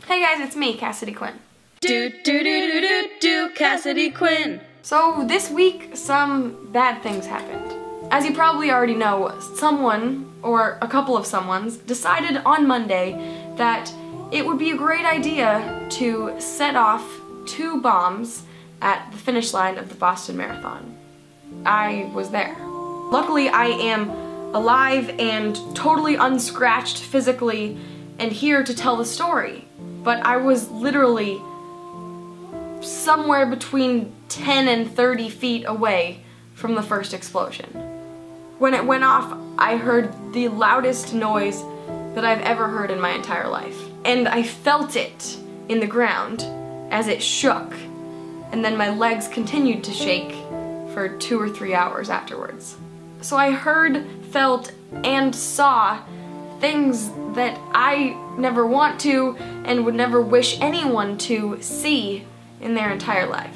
Hey guys, it's me, Cassidy Quinn. Cassidy Quinn. So this week, some bad things happened. As you probably already know, someone, or a couple of someones, decided on Monday that it would be a great idea to set off 2 bombs at the finish line of the Boston Marathon. I was there. Luckily, I am alive and totally unscratched physically and here to tell the story. But I was literally somewhere between 10 and 30 feet away from the first explosion. When it went off, I heard the loudest noise that I've ever heard in my entire life. And I felt it in the ground as it shook. And then my legs continued to shake for 2 or 3 hours afterwards. So I heard, felt, and saw things that I never want to and would never wish anyone to see in their entire life.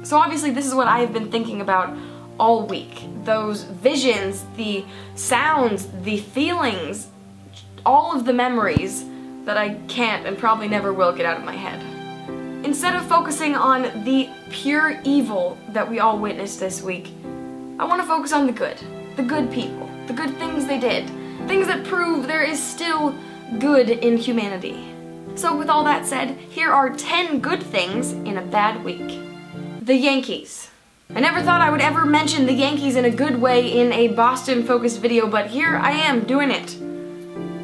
So obviously this is what I have been thinking about all week. Those visions, the sounds, the feelings, all of the memories that I can't and probably never will get out of my head. Instead of focusing on the pure evil that we all witnessed this week, I want to focus on the good people, the good things they did, things that prove there is still good in humanity. So with all that said, here are 10 good things in a bad week. The Yankees. I never thought I would ever mention the Yankees in a good way in a Boston-focused video, but here I am doing it.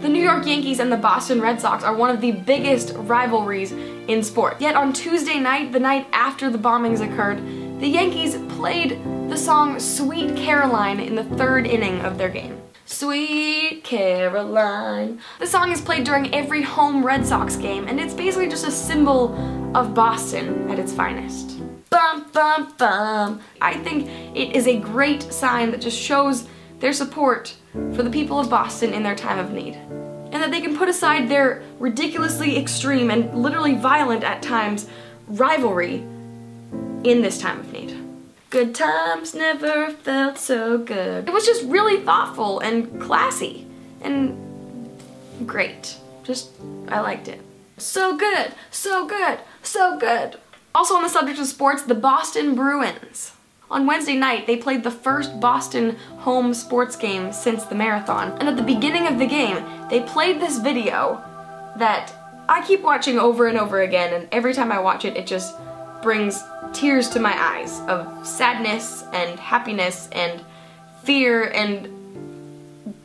The New York Yankees and the Boston Red Sox are one of the biggest rivalries in sport. Yet on Tuesday night, the night after the bombings occurred, the Yankees played the song Sweet Caroline in the 3rd inning of their game. Sweet Caroline. The song is played during every home Red Sox game, and it's basically just a symbol of Boston at its finest. Bum, bum, bum. I think it is a great sign that just shows their support for the people of Boston in their time of need. And that they can put aside their ridiculously extreme and literally violent at times rivalry in this time of need. Good times never felt so good. It was just really thoughtful and classy and great. I liked it. So good, so good, so good. Also on the subject of sports, the Boston Bruins. On Wednesday night, they played the first Boston home sports game since the marathon. And at the beginning of the game, they played this video that I keep watching over and over again, and every time I watch it, it just brings tears to my eyes of sadness and happiness and fear and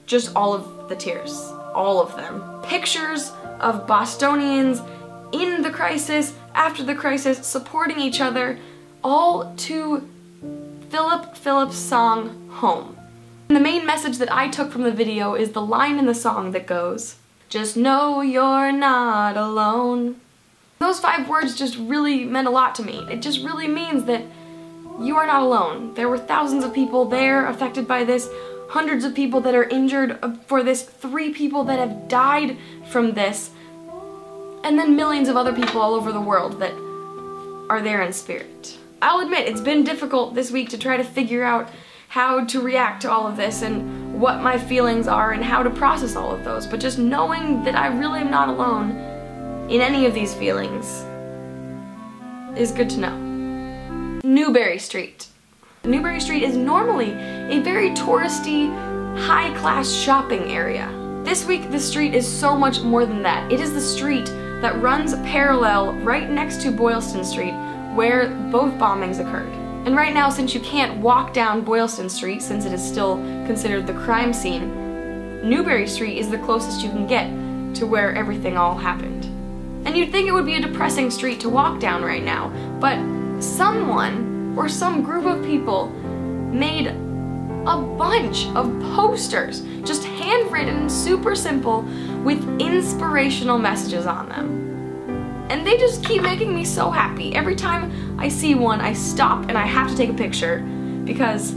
just all of the tears. All of them. Pictures of Bostonians in the crisis, after the crisis, supporting each other, all to Philip Phillips' song, Home. And the main message that I took from the video is the line in the song that goes, "Just know you're not alone." Those 5 words just really meant a lot to me. It just really means that you are not alone. There were thousands of people there affected by this, hundreds of people that are injured for this, 3 people that have died from this, and then millions of other people all over the world that are there in spirit. I'll admit, it's been difficult this week to try to figure out how to react to all of this and what my feelings are and how to process all of those, but just knowing that I really am not alone in any of these feelings is good to know. Newbury Street. Newbury Street is normally a very touristy, high-class shopping area. This week, the street is so much more than that. It is the street that runs parallel right next to Boylston Street, where both bombings occurred. And right now, since you can't walk down Boylston Street, since it is still considered the crime scene, Newbury Street is the closest you can get to where everything all happened. And you'd think it would be a depressing street to walk down right now, but someone or some group of people made a bunch of posters, just handwritten, super simple, with inspirational messages on them. And they just keep making me so happy. Every time I see one, I stop and I have to take a picture because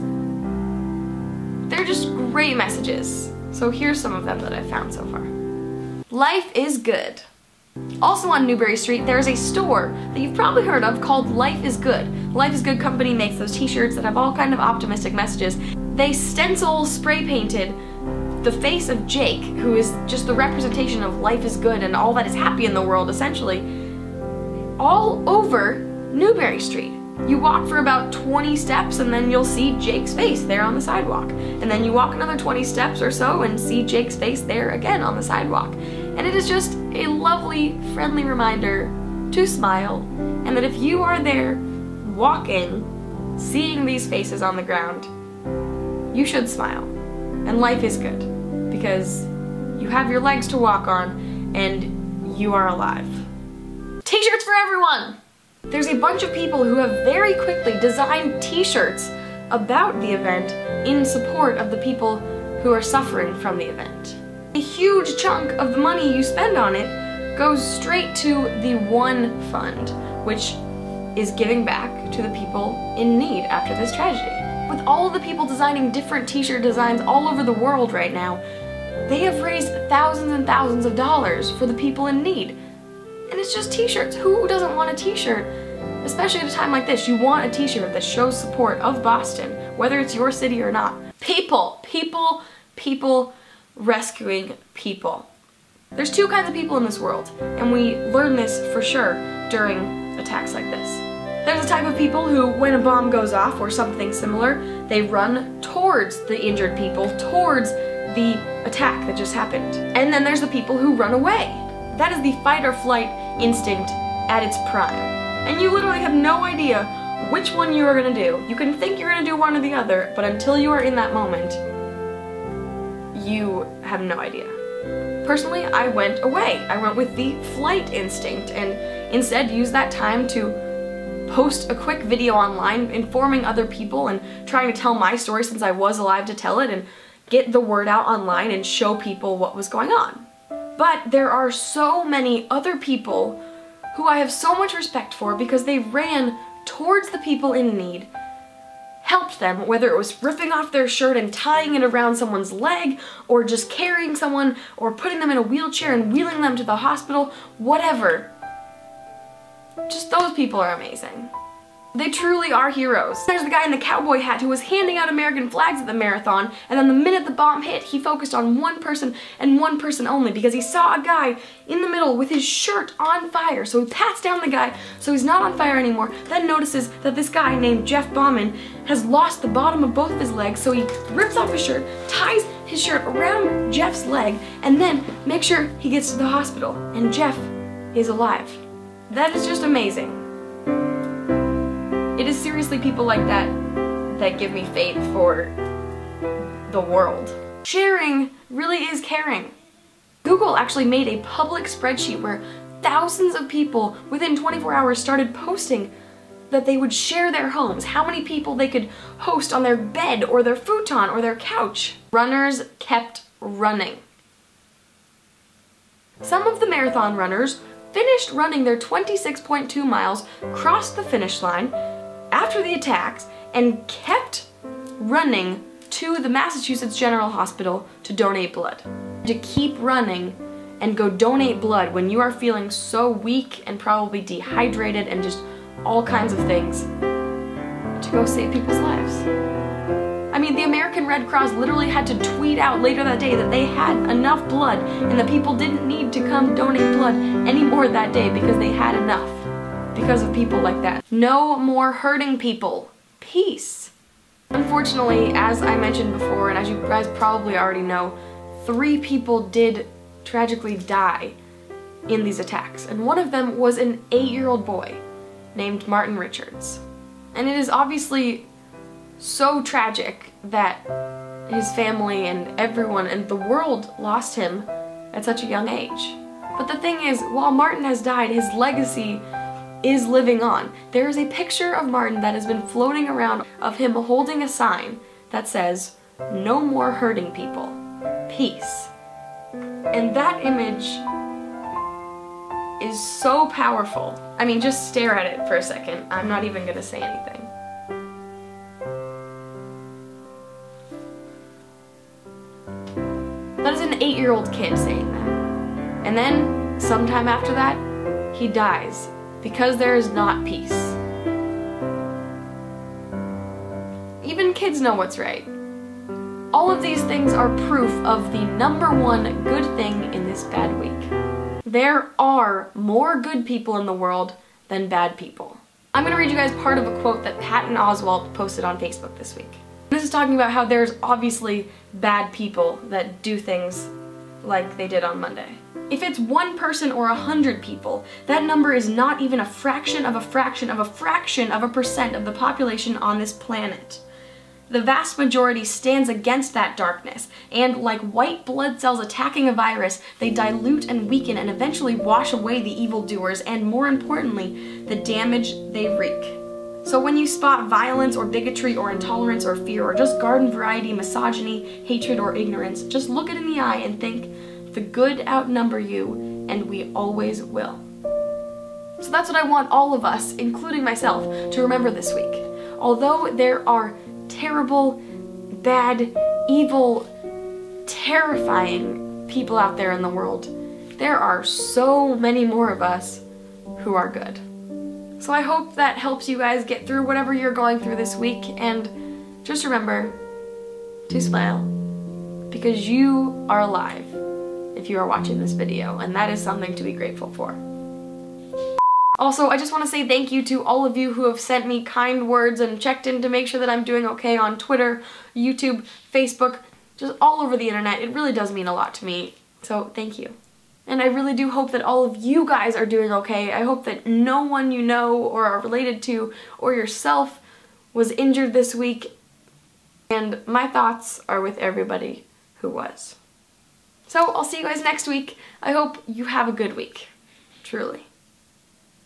they're just great messages. So here's some of them that I've found so far. Life is good. Also on Newbury Street, there's a store that you've probably heard of called Life is Good. Life is Good company makes those t-shirts that have all kind of optimistic messages. They stencil spray painted the face of Jake, who is just the representation of life is good and all that is happy in the world, essentially, all over Newbury Street. You walk for about 20 steps and then you'll see Jake's face there on the sidewalk. And then you walk another 20 steps or so and see Jake's face there again on the sidewalk. And it is just a lovely, friendly reminder to smile, and that if you are there walking, seeing these faces on the ground, you should smile. And life is good, because you have your legs to walk on, and you are alive. T-shirts for everyone! There's a bunch of people who have very quickly designed t-shirts about the event in support of the people who are suffering from the event. A huge chunk of the money you spend on it goes straight to the One Fund, which is giving back to the people in need after this tragedy. With all of the people designing different t-shirt designs all over the world right now, they have raised thousands and thousands of dollars for the people in need. And it's just t-shirts. Who doesn't want a t-shirt? Especially at a time like this, you want a t-shirt that shows support of Boston, whether it's your city or not. People rescuing people. There's two kinds of people in this world, and we learn this for sure during attacks like this. There's a type of people who, when a bomb goes off or something similar, they run towards the injured people, towards the attack that just happened. And then there's the people who run away. That is the fight or flight instinct at its prime. And you literally have no idea which one you are gonna do. You can think you're gonna do one or the other, but until you are in that moment, you have no idea. Personally, I went away. I went with the flight instinct and instead used that time to post a quick video online informing other people and trying to tell my story since I was alive to tell it and get the word out online and show people what was going on. But there are so many other people who I have so much respect for because they ran towards the people in need, helped them, whether it was ripping off their shirt and tying it around someone's leg, or just carrying someone, or putting them in a wheelchair and wheeling them to the hospital, whatever. Just those people are amazing. They truly are heroes. There's the guy in the cowboy hat who was handing out American flags at the marathon, and then the minute the bomb hit, he focused on one person and one person only because he saw a guy in the middle with his shirt on fire. So he pats down the guy so he's not on fire anymore, then notices that this guy named Jeff Bauman has lost the bottom of both of his legs, so he rips off his shirt, ties his shirt around Jeff's leg, and then makes sure he gets to the hospital, and Jeff is alive. That is just amazing. It is seriously people like that that give me faith for the world. Sharing really is caring. Google actually made a public spreadsheet where thousands of people within 24 hours started posting that they would share their homes, how many people they could host on their bed or their futon or their couch. Runners kept running. Some of the marathon runners finished running their 26.2 miles, crossed the finish line after the attacks, and kept running to the Massachusetts General Hospital to donate blood. To keep running and go donate blood when you are feeling so weak and probably dehydrated and just all kinds of things, to go save people's lives. I mean, the American Red Cross literally had to tweet out later that day that they had enough blood and that people didn't need to come donate blood anymore that day because they had enough. Because of people like that. No more hurting people. Peace. Unfortunately, as I mentioned before, and as you guys probably already know, 3 people did tragically die in these attacks, and one of them was an 8-year-old boy named Martin Richards. And it is obviously so tragic that his family and everyone and the world lost him at such a young age. But the thing is, while Martin has died, his legacy is living on. There is a picture of Martin that has been floating around of him holding a sign that says, "No more hurting people. Peace." And that image is so powerful. I mean, just stare at it for a second. I'm not even gonna say anything. That is an 8-year-old kid saying that. And then, sometime after that, he dies. Because there is not peace. Even kids know what's right. All of these things are proof of the #1 good thing in this bad week. There are more good people in the world than bad people. I'm gonna read you guys part of a quote that Patton Oswalt posted on Facebook this week. This is talking about how there's obviously bad people that do things like they did on Monday. If it's 1 person or 100 people, that number is not even a fraction of a fraction of a fraction of a percent of the population on this planet. The vast majority stands against that darkness, and like white blood cells attacking a virus, they dilute and weaken and eventually wash away the evildoers and, more importantly, the damage they wreak. So when you spot violence or bigotry or intolerance or fear or just garden variety misogyny, hatred, or ignorance, just look it in the eye and think, the good outnumber you, and we always will. So that's what I want all of us, including myself, to remember this week. Although there are terrible, bad, evil, terrifying people out there in the world, there are so many more of us who are good. So I hope that helps you guys get through whatever you're going through this week, and just remember to smile, because you are alive if you are watching this video, and that is something to be grateful for. Also, I just want to say thank you to all of you who have sent me kind words and checked in to make sure that I'm doing okay on Twitter, YouTube, Facebook, just all over the internet. It really does mean a lot to me, so thank you. And I really do hope that all of you guys are doing okay. I hope that no one you know or are related to or yourself was injured this week, and my thoughts are with everybody who was. So I'll see you guys next week. I hope you have a good week, truly.